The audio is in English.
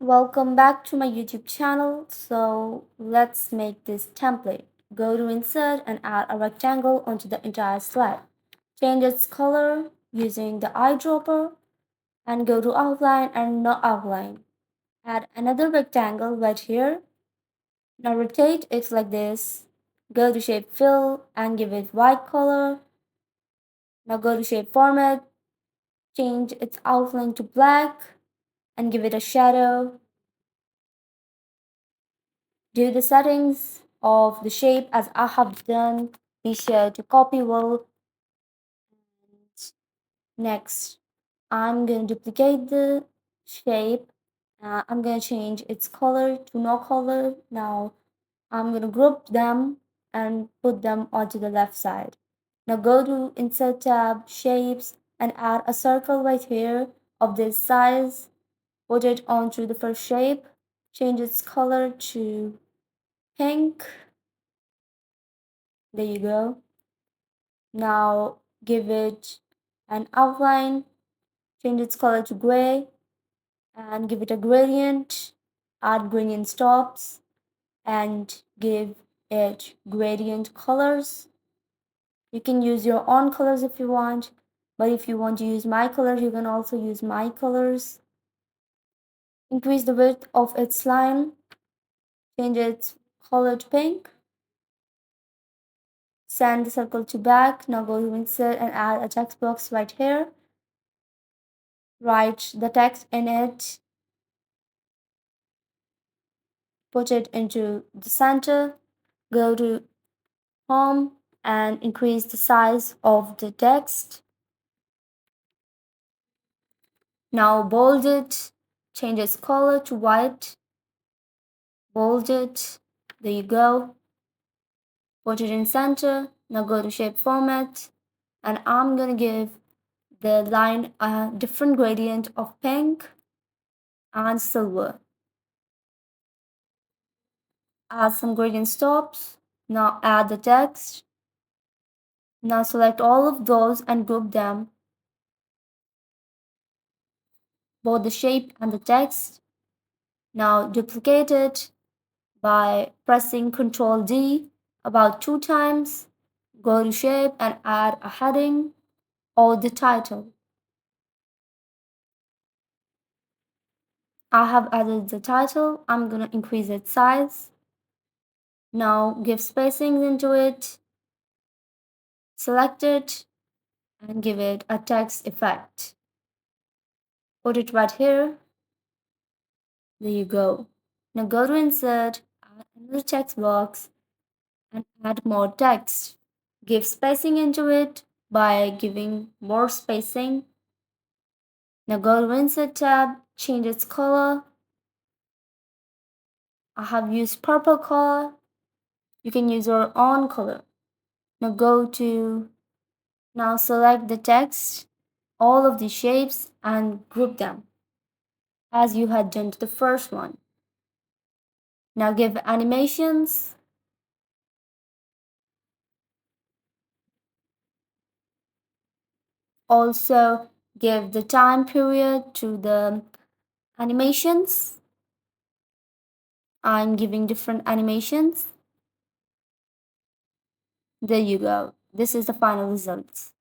Welcome back to my YouTube channel. So let's make this template. Go to insert and add a rectangle onto the entire slide. Change its color using the eyedropper and go to outline and no outline. Add another rectangle right here. Now rotate it like this. Go to shape fill and give it white color. Now go to shape format, change its outline to black and give it a shadow. Do the settings of the shape as I have done. Be sure to copy well. Next, I'm going to duplicate the shape. I'm going to change its color to no color. Now I'm going to group them and put them onto the left side. Now go to Insert tab, Shapes, and add a circle right here of this size. Put it onto the first shape. Change its color to pink. There you go. Now give it an outline, change its color to gray, and give it a gradient. Add gradient stops and give it gradient colors. You can use your own colors if you want, but if you want to use my colors, you can also use my colors. Increase the width of its line, change its color to pink. Send the circle to back. Now go to insert and add a text box right here. Write the text in it, put it into the center, go to home and increase the size of the text. Now bold it, change its color to white, bold it, there you go. Put it in center, now go to shape format and I'm gonna give the line a different gradient of pink and silver. Add some gradient stops, now add the text. Now select all of those and group them, both the shape and the text. Now duplicate it by pressing Ctrl D about 2 times. Go to shape and add a heading or the title. I have added the title. I'm gonna increase its size. Now give spacing into it. Select it and give it a text effect. Put it right here. There you go. Now go to insert, add another text box and add more text. Give spacing into it by giving more spacing. Now go to insert tab, change its color. I have used purple color. You can use your own color. Now select the text, all of the shapes and group them as you had done to the first one. Now give animations. Also give the time period to the animations. I'm giving different animations. There you go. This is the final results.